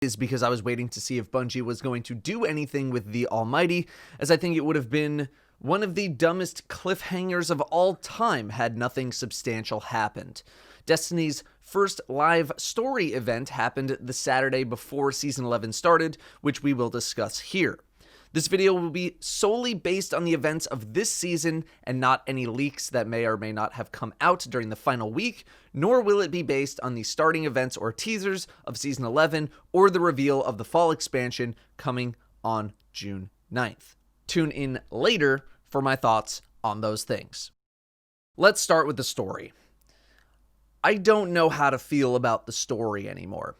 is because I was waiting to see if Bungie was going to do anything with the Almighty, as I think it would have been one of the dumbest cliffhangers of all time had nothing substantial happened. Destiny's first live story event happened the Saturday before Season 11 started, which we will discuss here. This video will be solely based on the events of this season and not any leaks that may or may not have come out during the final week, nor will it be based on the starting events or teasers of Season 11 or the reveal of the fall expansion coming on June 9th. Tune in later for my thoughts on those things. Let's start with the story. I don't know how to feel about the story anymore.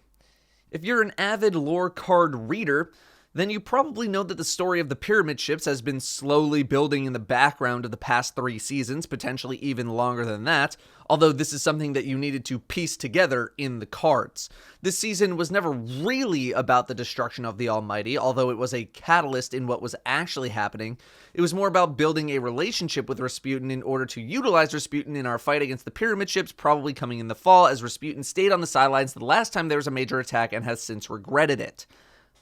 If you're an avid lore card reader, then you probably know that the story of the pyramid ships has been slowly building in the background of the past 3 seasons, potentially even longer than that, although this is something that you needed to piece together in the cards. This season was never really about the destruction of the Almighty, although it was a catalyst in what was actually happening. It was more about building a relationship with Rasputin in order to utilize Rasputin in our fight against the pyramid ships, probably coming in the fall, as Rasputin stayed on the sidelines the last time there was a major attack and has since regretted it.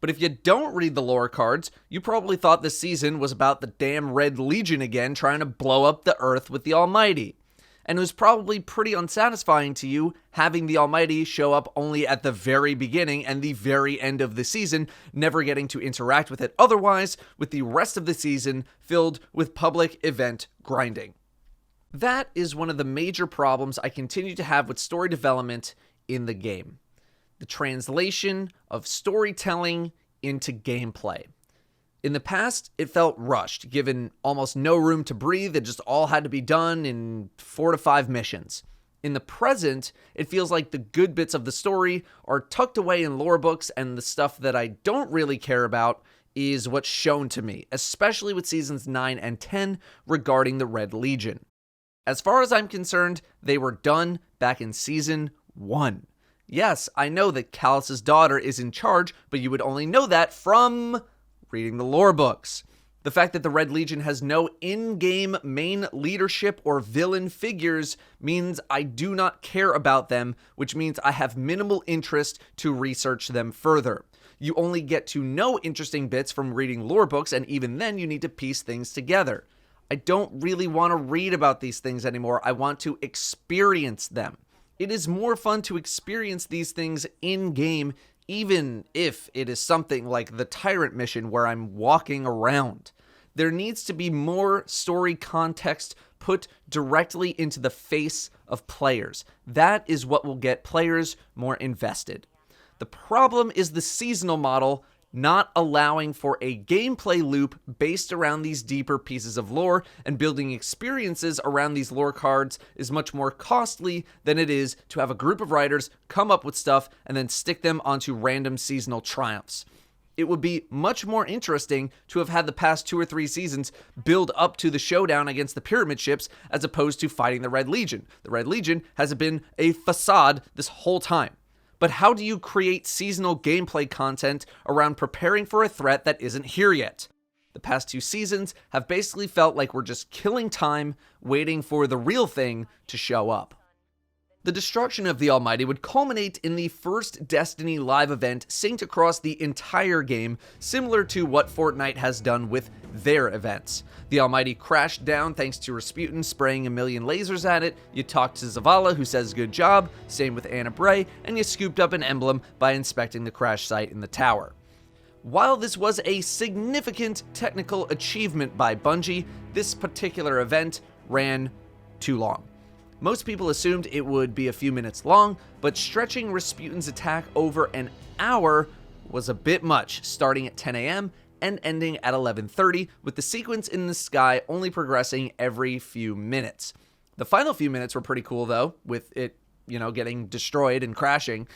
But if you don't read the lore cards, you probably thought this season was about the damn Red Legion again trying to blow up the Earth with the Almighty. And it was probably pretty unsatisfying to you having the Almighty show up only at the very beginning and the very end of the season, never getting to interact with it otherwise, with the rest of the season filled with public event grinding. That is one of the major problems I continue to have with story development in the game. The translation of storytelling into gameplay. In the past, it felt rushed, given almost no room to breathe. It just all had to be done in 4 to 5 missions. In the present, it feels like the good bits of the story are tucked away in lore books, and the stuff that I don't really care about is what's shown to me, especially with seasons 9 and 10 regarding the Red Legion. As far as I'm concerned, they were done back in season 1. Yes, I know that Callus's daughter is in charge, but you would only know that from reading the lore books. The fact that the Red Legion has no in-game main leadership or villain figures means I do not care about them, which means I have minimal interest to research them further. You only get to know interesting bits from reading lore books, and even then you need to piece things together. I don't really want to read about these things anymore. I want to experience them. It is more fun to experience these things in-game, even if it is something like the Tyrant mission where I'm walking around. There needs to be more story context put directly into the face of players. That is what will get players more invested. The problem is the seasonal model not allowing for a gameplay loop based around these deeper pieces of lore, and building experiences around these lore cards is much more costly than it is to have a group of writers come up with stuff and then stick them onto random seasonal triumphs. It would be much more interesting to have had the past 2 or 3 seasons build up to the showdown against the pyramid ships as opposed to fighting the Red Legion. The Red Legion has been a facade this whole time. But how do you create seasonal gameplay content around preparing for a threat that isn't here yet? The past 2 seasons have basically felt like we're just killing time, waiting for the real thing to show up. The destruction of the Almighty would culminate in the first Destiny live event synced across the entire game, similar to what Fortnite has done with their events. The Almighty crashed down thanks to Rasputin spraying a million lasers at it. You talk to Zavala, who says good job, same with Anna Bray, and you scooped up an emblem by inspecting the crash site in the tower. While this was a significant technical achievement by Bungie, this particular event ran too long. Most people assumed it would be a few minutes long, but stretching Rasputin's attack over an hour was a bit much, starting at 10 a.m. and ending at 11:30, with the sequence in the sky only progressing every few minutes. The final few minutes were pretty cool though, with it, getting destroyed and crashing.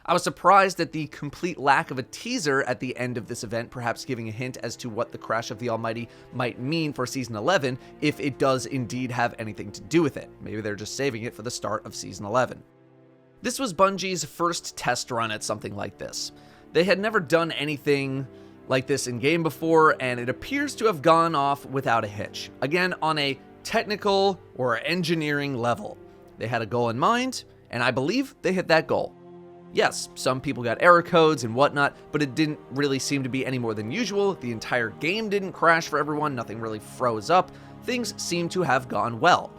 I was surprised at the complete lack of a teaser at the end of this event, perhaps giving a hint as to what the crash of the Almighty might mean for Season 11, if it does indeed have anything to do with it. Maybe they're just saving it for the start of Season 11. This was Bungie's first test run at something like this. They had never done anything like this in-game before, and it appears to have gone off without a hitch. Again, on a technical or engineering level. They had a goal in mind, and I believe they hit that goal. Yes, some people got error codes and whatnot, but it didn't really seem to be any more than usual. The entire game didn't crash for everyone, nothing really froze up. Things seem to have gone well.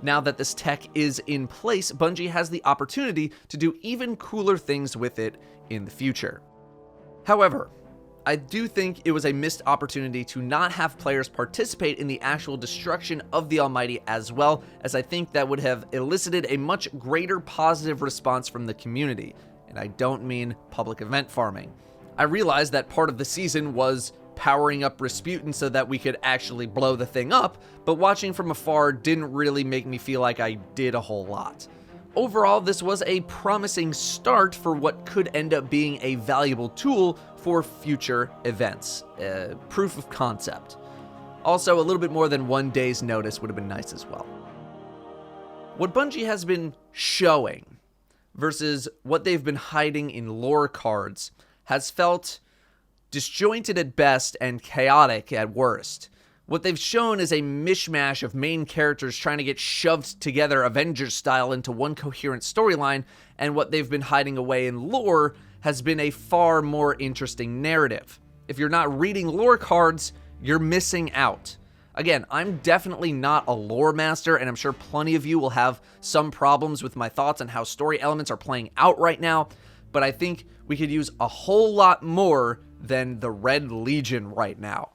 Now that this tech is in place, Bungie has the opportunity to do even cooler things with it in the future. However, I do think it was a missed opportunity to not have players participate in the actual destruction of the Almighty as well, as I think that would have elicited a much greater positive response from the community. And I don't mean public event farming. I realized that part of the season was powering up Rasputin so that we could actually blow the thing up, but watching from afar didn't really make me feel like I did a whole lot. Overall, this was a promising start for what could end up being a valuable tool for future events. Proof of concept. Also, a little bit more than 1 day's notice would have been nice as well. What Bungie has been showing versus what they've been hiding in lore cards has felt disjointed at best and chaotic at worst. What they've shown is a mishmash of main characters trying to get shoved together Avengers style into one coherent storyline, and what they've been hiding away in lore has been a far more interesting narrative. If you're not reading lore cards, you're missing out. Again, I'm definitely not a lore master, and I'm sure plenty of you will have some problems with my thoughts on how story elements are playing out right now, but I think we could use a whole lot more than the Red Legion right now.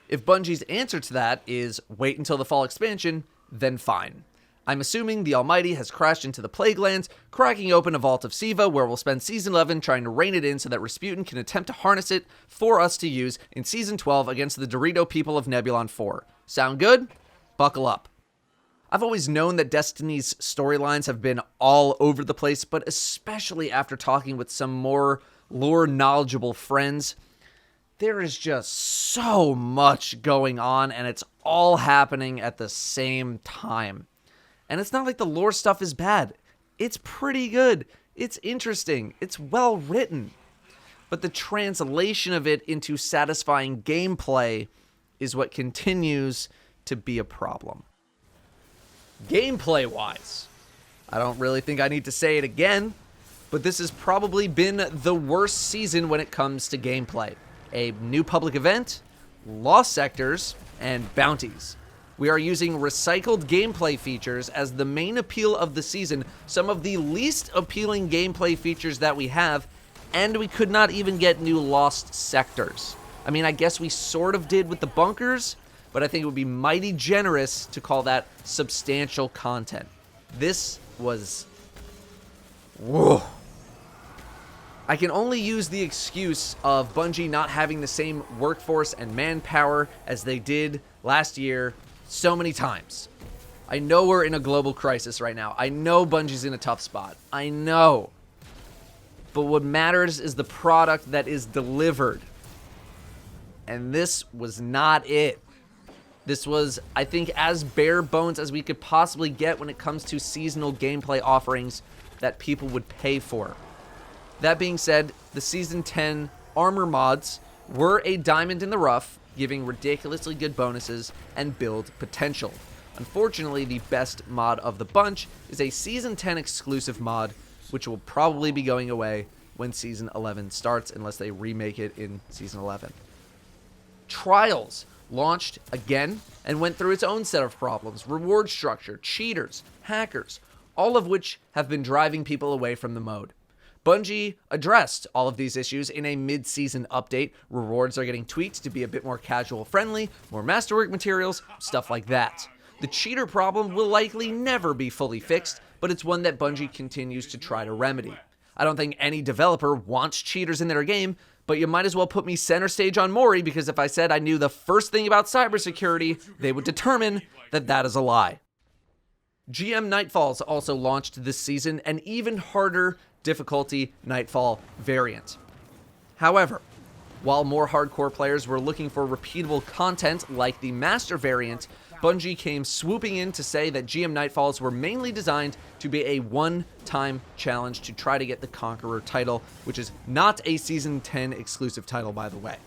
If Bungie's answer to that is wait until the fall expansion, then fine. I'm assuming the Almighty has crashed into the Plague Lands, cracking open a Vault of Siva, where we'll spend Season 11 trying to rein it in so that Rasputin can attempt to harness it for us to use in Season 12 against the Dorito people of Nebulon 4. Sound good? Buckle up. I've always known that Destiny's storylines have been all over the place, but especially after talking with some more lore-knowledgeable friends, there is just so much going on, and it's all happening at the same time. And it's not like the lore stuff is bad. It's pretty good. It's interesting. It's well written. But the translation of it into satisfying gameplay is what continues to be a problem. Gameplay-wise, I don't really think I need to say it again, but this has probably been the worst season when it comes to gameplay. A new public event, lost sectors, and bounties. We are using recycled gameplay features as the main appeal of the season, some of the least appealing gameplay features that we have, and we could not even get new lost sectors. I mean, I guess we sort of did with the bunkers, but I think it would be mighty generous to call that substantial content. This was... whoa. I can only use the excuse of Bungie not having the same workforce and manpower as they did last year so many times. I know we're in a global crisis right now. I know Bungie's in a tough spot. I know. But what matters is the product that is delivered. And this was not it. This was, I think, as bare bones as we could possibly get when it comes to seasonal gameplay offerings that people would pay for. That being said, the Season 10 armor mods were a diamond in the rough, giving ridiculously good bonuses and build potential. Unfortunately, the best mod of the bunch is a Season 10 exclusive mod, which will probably be going away when Season 11 starts, unless they remake it in Season 11. Trials launched again and went through its own set of problems. Reward structure, cheaters, hackers, all of which have been driving people away from the mode. Bungie addressed all of these issues in a mid-season update. Rewards are getting tweaked to be a bit more casual-friendly, more masterwork materials, stuff like that. The cheater problem will likely never be fully fixed, but it's one that Bungie continues to try to remedy. I don't think any developer wants cheaters in their game, but you might as well put me center stage on Mori, because if I said I knew the first thing about cybersecurity, they would determine that that is a lie. GM Nightfalls also launched this season, an even harder difficulty Nightfall variant. However, while more hardcore players were looking for repeatable content like the Master variant, Bungie came swooping in to say that GM Nightfalls were mainly designed to be a one-time challenge to try to get the Conqueror title, which is not a Season 10 exclusive title, by the way.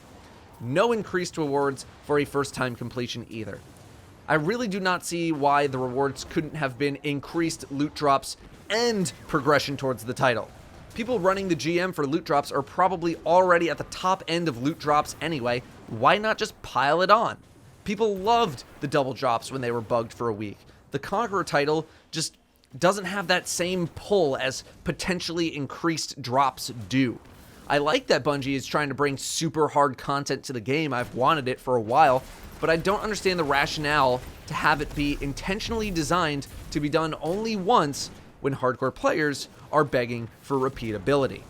No increased rewards for a first-time completion either. I really do not see why the rewards couldn't have been increased loot drops and progression towards the title. People running the GM for loot drops are probably already at the top end of loot drops anyway. Why not just pile it on? People loved the double drops when they were bugged for a week. The Conqueror title just doesn't have that same pull as potentially increased drops do. I like that Bungie is trying to bring super hard content to the game. I've wanted it for a while, but I don't understand the rationale to have it be intentionally designed to be done only once when hardcore players are begging for repeatability.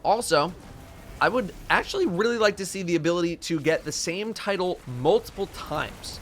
Also, I would actually really like to see the ability to get the same title multiple times.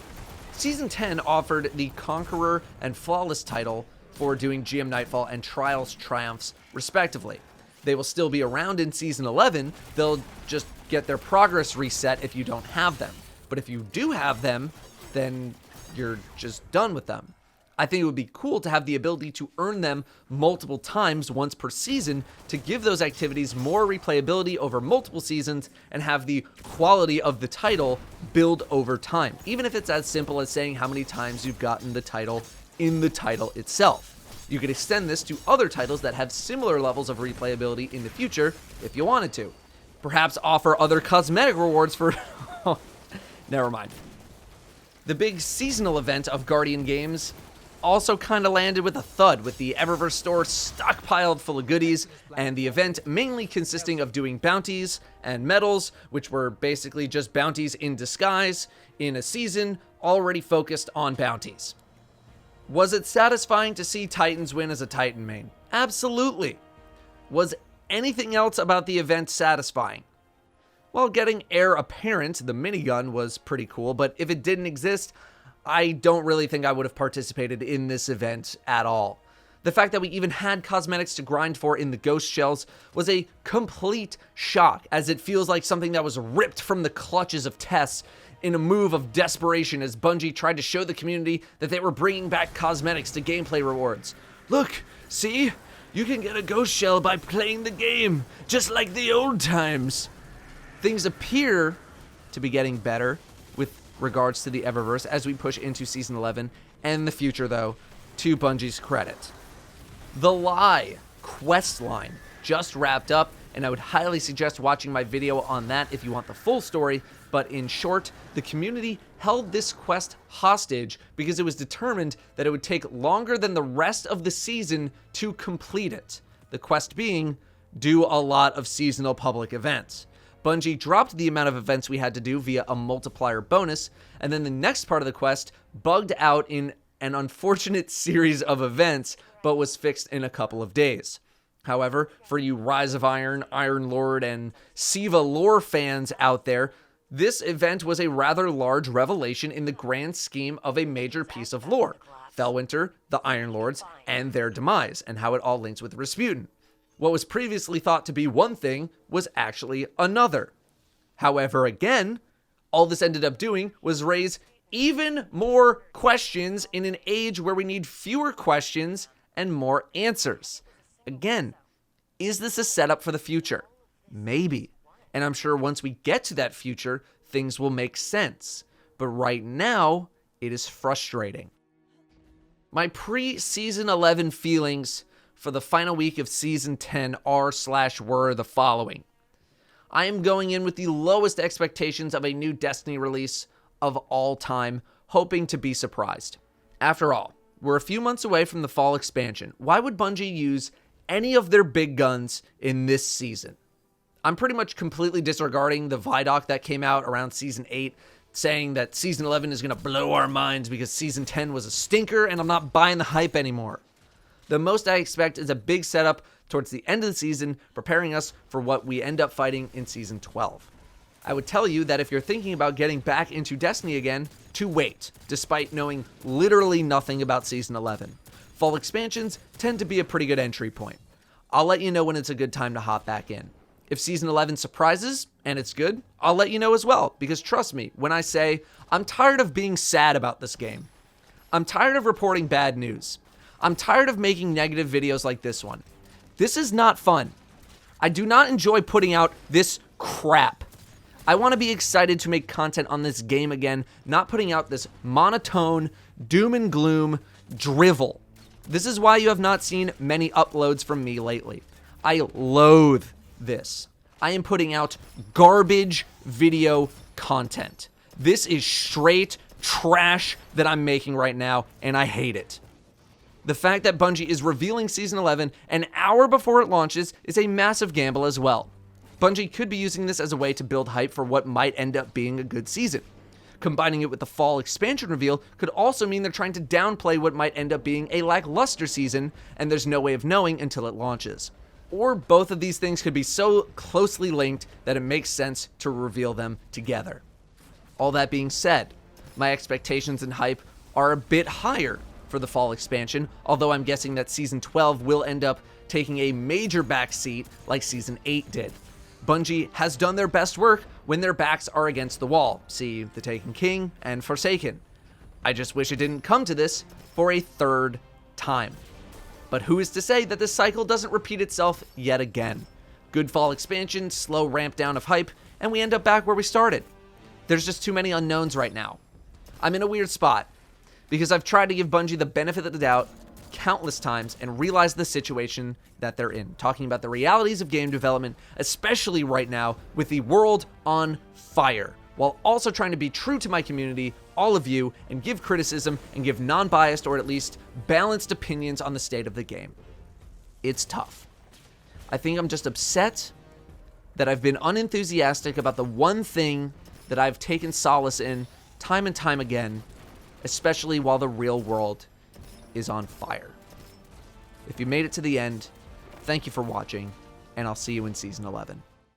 Season 10 offered the Conqueror and Flawless title for doing GM Nightfall and Trials Triumphs, respectively. They will still be around in Season 11, they'll just get their progress reset if you don't have them. But if you do have them, then you're just done with them. I think it would be cool to have the ability to earn them multiple times once per season to give those activities more replayability over multiple seasons and have the quality of the title build over time, even if it's as simple as saying how many times you've gotten the title in the title itself. You could extend this to other titles that have similar levels of replayability in the future if you wanted to. Perhaps offer other cosmetic rewards for... Never mind. The big seasonal event of Guardian games also kind of landed with a thud, with the Eververse store stockpiled full of goodies, and the event mainly consisting of doing bounties and medals, which were basically just bounties in disguise in a season already focused on bounties. Was it satisfying to see Titans win as a Titan main? Absolutely. Was anything else about the event satisfying? Well, getting Heir Apparent, the minigun, was pretty cool, but if it didn't exist, I don't really think I would have participated in this event at all. The fact that we even had cosmetics to grind for in the ghost shells was a complete shock, as it feels like something that was ripped from the clutches of Tess in a move of desperation as Bungie tried to show the community that they were bringing back cosmetics to gameplay rewards. Look, see? You can get a ghost shell by playing the game, just like the old times. Things appear to be getting better with regards to the Eververse as we push into Season 11 and the future, though, to Bungie's credit. The Lie quest line just wrapped up, and I would highly suggest watching my video on that if you want the full story, but in short, the community held this quest hostage because it was determined that it would take longer than the rest of the season to complete it. The quest being, do a lot of seasonal public events. Bungie dropped the amount of events we had to do via a multiplier bonus, and then the next part of the quest bugged out in an unfortunate series of events, but was fixed in a couple of days. However, for you Rise of Iron, Iron Lord, and Siva lore fans out there, this event was a rather large revelation in the grand scheme of a major piece of lore. Felwinter, the Iron Lords, and their demise, and how it all links with Rasputin. What was previously thought to be one thing was actually another. However, again, all this ended up doing was raise even more questions in an age where we need fewer questions and more answers. Again, is this a setup for the future? Maybe. And I'm sure once we get to that future, things will make sense. But right now, it is frustrating. My pre-Season 11 feelings for the final week of Season 10 are/were the following. I am going in with the lowest expectations of a new Destiny release of all time, hoping to be surprised. After all, we're a few months away from the fall expansion. Why would Bungie use any of their big guns in this season? I'm pretty much completely disregarding the Vidoc that came out around Season 8, saying that Season 11 is going to blow our minds because Season 10 was a stinker, and I'm not buying the hype anymore. The most I expect is a big setup towards the end of the season, preparing us for what we end up fighting in Season 12. I would tell you that if you're thinking about getting back into Destiny again, to wait, despite knowing literally nothing about Season 11. Fall expansions tend to be a pretty good entry point. I'll let you know when it's a good time to hop back in. If Season 11 surprises, and it's good, I'll let you know as well, because trust me, when I say, I'm tired of being sad about this game. I'm tired of reporting bad news. I'm tired of making negative videos like this one. This is not fun. I do not enjoy putting out this crap. I want to be excited to make content on this game again, not putting out this monotone, doom and gloom drivel. This is why you have not seen many uploads from me lately. I loathe this. I am putting out garbage video content. This is straight trash that I'm making right now, and I hate it. The fact that Bungie is revealing Season 11 an hour before it launches is a massive gamble as well. Bungie could be using this as a way to build hype for what might end up being a good season. Combining it with the fall expansion reveal could also mean they're trying to downplay what might end up being a lackluster season, and there's no way of knowing until it launches. Or both of these things could be so closely linked that it makes sense to reveal them together. All that being said, my expectations and hype are a bit higher for the fall expansion, although I'm guessing that Season 12 will end up taking a major backseat like Season 8 did. Bungie has done their best work when their backs are against the wall. See The Taken King and Forsaken. I just wish it didn't come to this for a third time. But who is to say that this cycle doesn't repeat itself yet again? Good fall expansion, slow ramp down of hype, and we end up back where we started. There's just too many unknowns right now. I'm in a weird spot because I've tried to give Bungie the benefit of the doubt countless times and realize the situation that they're in, talking about the realities of game development, especially right now with the world on fire, while also trying to be true to my community, all of you, and give criticism and give non-biased or at least balanced opinions on the state of the game. It's tough. I think I'm just upset that I've been unenthusiastic about the one thing that I've taken solace in time and time again, especially while the real world is on fire. If you made it to the end, thank you for watching, and I'll see you in Season 11.